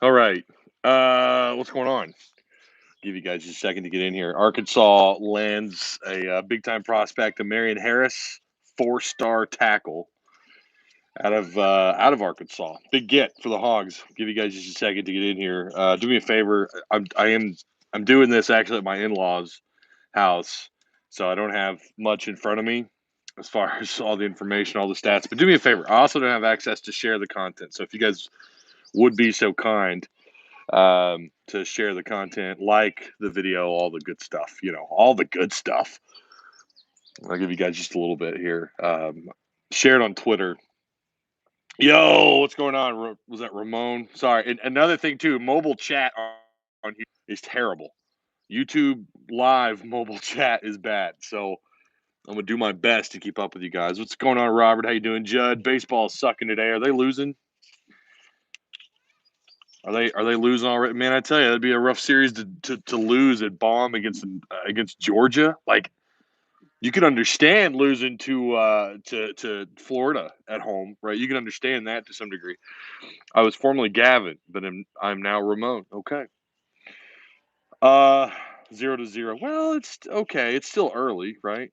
All right. What's going on? Give you guys just a second to get in here. Arkansas lands a big-time prospect, a Harris, 4-star tackle out of Arkansas. Big get for the Hogs. Give you guys just a second to get in here. Do me a favor. I'm doing this actually at my in-laws' house, so I don't have much in front of me as far as all the information, all the stats. But do me a favor. I also don't have access to share the content. So if you guys would be so kind to share the content, like the video, all the good stuff, all the good stuff. I'll give you guys just a little bit here. Share it on Twitter. Yo, what's going on? Was that Ramon? Sorry. And another thing, too, mobile chat on here is terrible. YouTube live mobile chat is bad. So I'm going to do my best to keep up with you guys. What's going on, Robert? How you doing, Judd? Baseball is sucking today. Are they losing? Are they losing already? Man, I tell you, that'd be a rough series to lose at Baum against Georgia. Like, you could understand losing to Florida at home, right? You can understand that to some degree. I was formerly Gavin, but I'm now Ramon. Okay. 0-0. Well, it's okay. It's still early, right?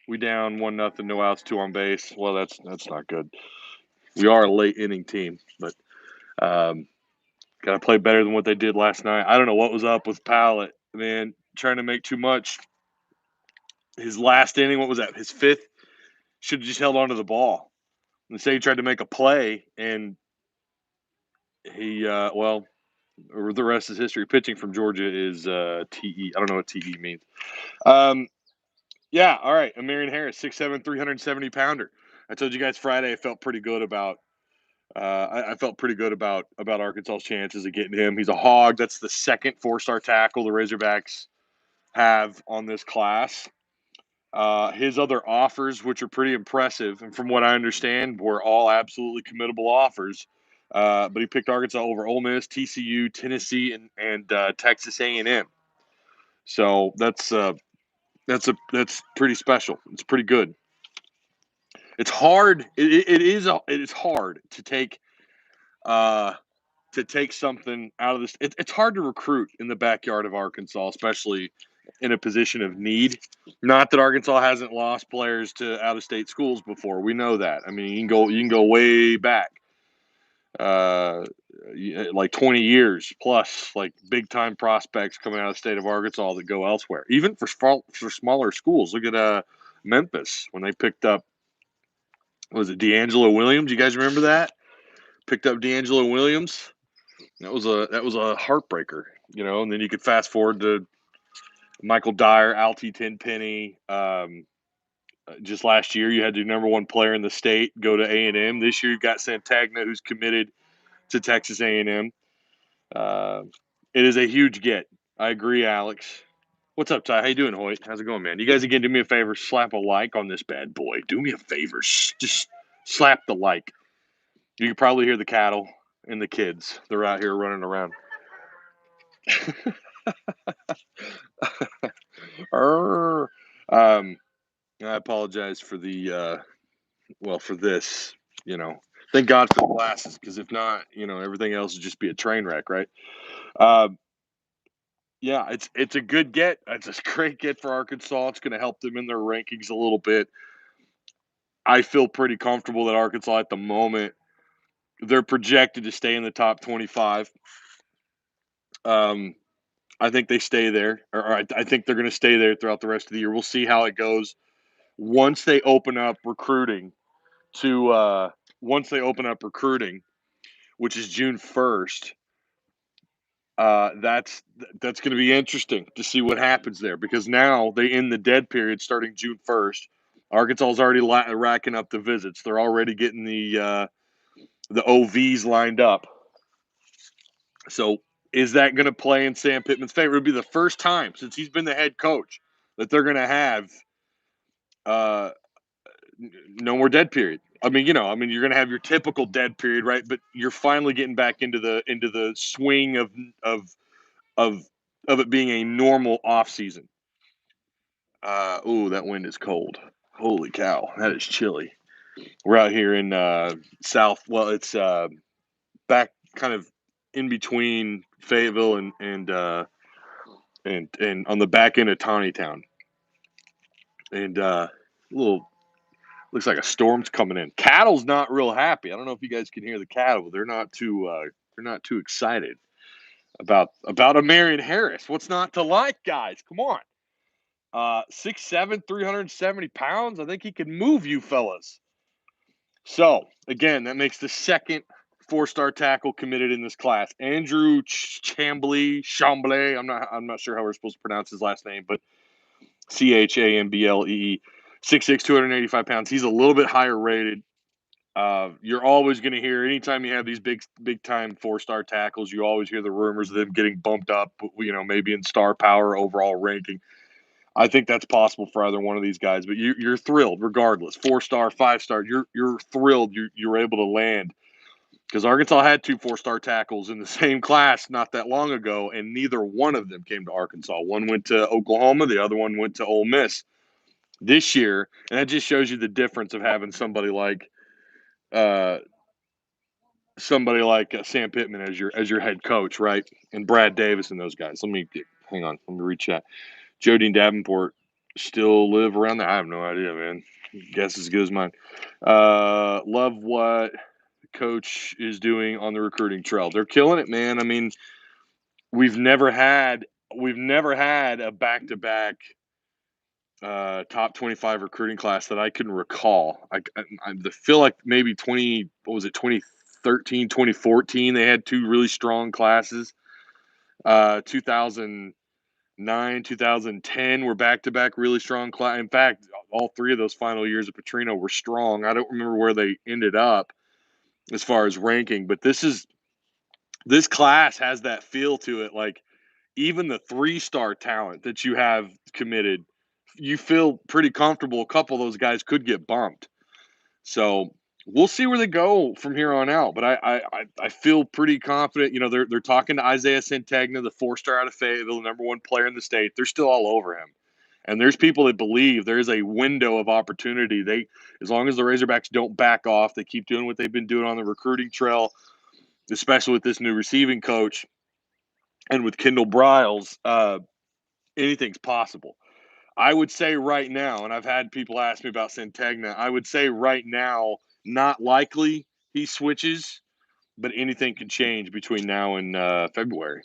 We down 1-0, no outs, 2 on base. Well, that's not good. We are a late inning team, but got to play better than what they did last night. I don't know what was up with Powell, man, trying to make too much. His last inning, what was that? His fifth? Should have just held on to the ball. Instead, he tried to make a play, and he, the rest is history. Pitching from Georgia is TE. I don't know what TE means. Yeah, all right. Amarian Harris, 6'7", 370-pounder. I told you guys Friday I felt pretty good about I felt pretty good about Arkansas's chances of getting him. He's a hog. That's the second 4-star tackle the Razorbacks have on this class. His other offers, which are pretty impressive, and from what I understand, were all absolutely committable offers. But he picked Arkansas over Ole Miss, TCU, Tennessee, and Texas A&M. So that's pretty special. It's pretty good. It's hard. It is hard to take something out of this. It's hard to recruit in the backyard of Arkansas, especially in a position of need. Not that Arkansas hasn't lost players to out-of-state schools before. We know that. I mean, you can go way back, like 20 years plus, like big-time prospects coming out of the state of Arkansas that go elsewhere, even for smaller schools. Look at Memphis when they picked up, was it D'Angelo Williams? You guys remember that? Picked up D'Angelo Williams. That was a heartbreaker, and then you could fast forward to Michael Dyer, Alty Tenpenny. Just last year, you had your number one player in the state go to A&M. This year, you've got Santagna, who's committed to Texas A&M. It is a huge get. I agree, Alex. What's up, Ty? How you doing, Hoyt? How's it going, man? You guys, again, do me a favor. Slap a like on this bad boy. Do me a favor. Just slap the like. You can probably hear the cattle and the kids. They're out here running around. I apologize for the for this. Thank God for the glasses, because if not, everything else would just be a train wreck, right? Yeah, it's a good get. It's a great get for Arkansas. It's going to help them in their rankings a little bit. I feel pretty comfortable that Arkansas at the moment, they're projected to stay in the top 25. I think they stay there, or I think they're going to stay there throughout the rest of the year. We'll see how it goes once they open up recruiting which is June 1st. That's going to be interesting to see what happens there, because now they end the dead period starting June 1st. Arkansas is already racking up the visits. They're already getting the OVs lined up. So is that going to play in Sam Pittman's favor? It would be the first time since he's been the head coach that they're going to have no more dead period. I mean, you're going to have your typical dead period, right? But you're finally getting back into the swing of it being a normal off season. That wind is cold. Holy cow, that is chilly. We're out here in south. Well, it's back kind of in between Fayetteville and on the back end of Tawnytown. And little looks like a storm's coming in. Cattle's not real happy. I don't know if you guys can hear the cattle. They're not too excited about a Marion Harris. What's not to like, guys? Come on. 6'7", 370 pounds. I think he can move you fellas. So again, that makes the second 4-star tackle committed in this class. Andrew Chamblee. I'm not sure how we're supposed to pronounce his last name, but Chamblee. 6'6", 285 pounds. He's a little bit higher rated. You're always going to hear, anytime you have these big time 4-star tackles, you always hear the rumors of them getting bumped up, maybe in star power, overall ranking. I think that's possible for either one of these guys, but you're thrilled regardless. 4-star, 5-star, you're thrilled you're able to land, because Arkansas had 2 4-star tackles in the same class not that long ago, and neither one of them came to Arkansas. One went to Oklahoma, the other one went to Ole Miss this year, and that just shows you the difference of having somebody like Sam Pittman as your head coach, right? And Brad Davis and those guys. Hang on. Let me reach out. Jodine Davenport still live around there? I have no idea, man. Guess as good as mine. Love what coach is doing on the recruiting trail. They're killing it, man. I mean, we've never had a back-to-back top 25 recruiting class that I can recall. I feel like maybe 2013, 2014, they had 2 really strong classes. 2009, 2010 were back-to-back really strong class. In fact, all 3 of those final years of Petrino were strong. I don't remember where they ended up as far as ranking, but this class has that feel to it. Like, even the 3-star talent that you have committed, you feel pretty comfortable a couple of those guys could get bumped. So we'll see where they go from here on out. But I feel pretty confident. They're talking to Isaiah Centegna, the 4-star out of Fayetteville, the number 1 player in the state. They're still all over him. And there's people that believe there is a window of opportunity. As long as the Razorbacks don't back off, they keep doing what they've been doing on the recruiting trail, especially with this new receiving coach and with Kendall Briles, anything's possible. I would say right now, and I've had people ask me about Centegna, I would say right now, not likely he switches, but anything can change between now and February.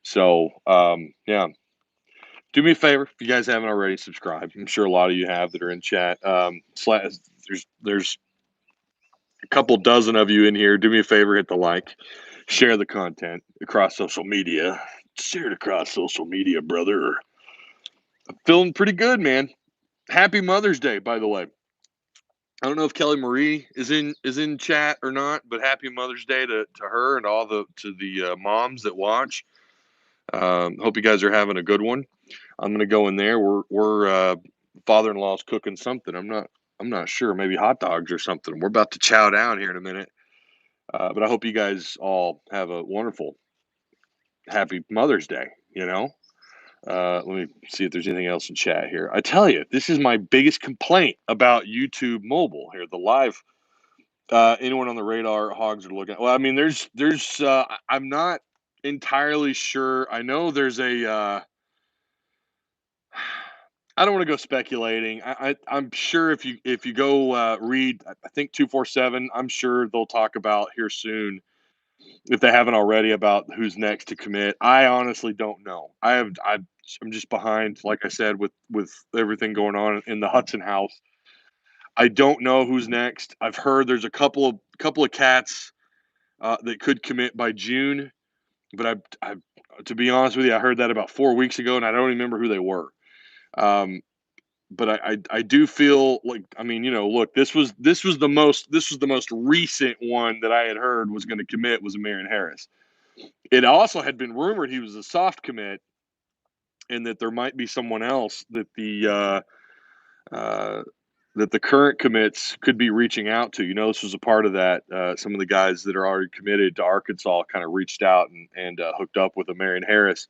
So, yeah. Do me a favor, if you guys haven't already, subscribe. I'm sure a lot of you have that are in chat. There's a couple dozen of you in here. Do me a favor, hit the like. Share the content across social media. Share it across social media, brother. I'm feeling pretty good, man. Happy Mother's Day, by the way. I don't know if Kelly Marie is in chat or not, but happy Mother's Day to her and all the moms that watch. Hope you guys are having a good one. I'm gonna go in there. We're father-in-law's cooking something. I'm not sure. Maybe hot dogs or something. We're about to chow down here in a minute. But I hope you guys all have a wonderful, happy Mother's Day. Let me see if there's anything else in chat here. I tell you, this is my biggest complaint about YouTube mobile here, the live. Anyone on the radar hogs are looking at. Well, I mean, there's I'm not entirely sure. I know there's a I don't want to go speculating. I'm sure if you go read, I think 247, I'm sure they'll talk about here soon, if they haven't already, about who's next to commit. I honestly don't know. I'm just behind, like I said, with everything going on in the Hudson house. I don't know who's next. I've heard there's a couple of cats that could commit by June, but I to be honest with you, I heard that about 4 weeks ago, and I don't remember who they were. But I do feel like, I mean, look, this was the most recent one that I had heard was going to commit was Marion Harris. It also had been rumored he was a soft commit, and that there might be someone else that the current commits could be reaching out to. This was a part of that. Some of the guys that are already committed to Arkansas kind of reached out and hooked up with a Marion Harris.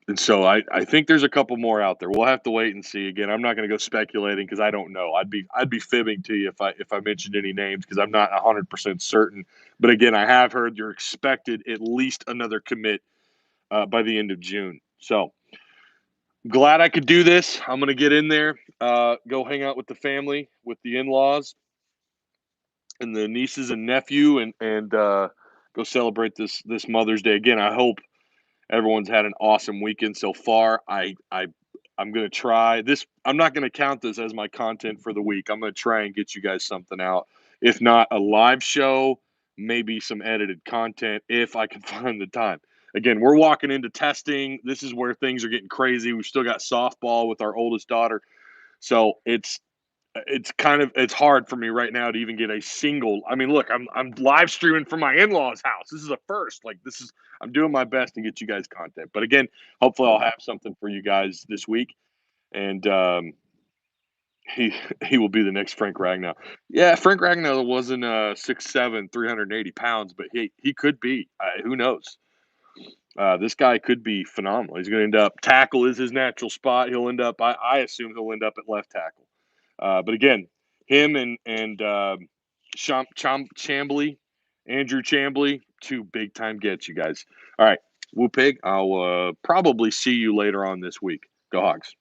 And so I think there's a couple more out there. We'll have to wait and see. Again, I'm not going to go speculating because I don't know. I'd be fibbing to you if I mentioned any names because I'm not 100% certain. But again, I have heard you're expected at least another commit by the end of June. So glad I could do this. I'm going to get in there, go hang out with the family, with the in-laws, and the nieces and nephew, and go celebrate this Mother's Day. Again, I hope everyone's had an awesome weekend so far. I'm gonna try this. I'm not gonna count this as my content for the week. I'm gonna try and get you guys something out. If not a live show, maybe some edited content if I can find the time. Again, we're walking into testing. This is where things are getting crazy. We've still got softball with our oldest daughter, so it's hard for me right now to even get a single. I mean, look, I'm live streaming from my in-laws' house. This is a first. Like this is I'm doing my best to get you guys content. But again, hopefully I'll have something for you guys this week. And he he will be the next Frank Ragnow. Yeah, Frank Ragnow wasn't 6'7", 380 pounds, but he could be. Who knows? This guy could be phenomenal. He's going to end up tackle is his natural spot. He'll end up. I assume he'll end up at left tackle. But again, him and Chambly, Andrew Chambly, two big time gets, you guys. All right, Woo Pig. I'll probably see you later on this week. Go Hogs.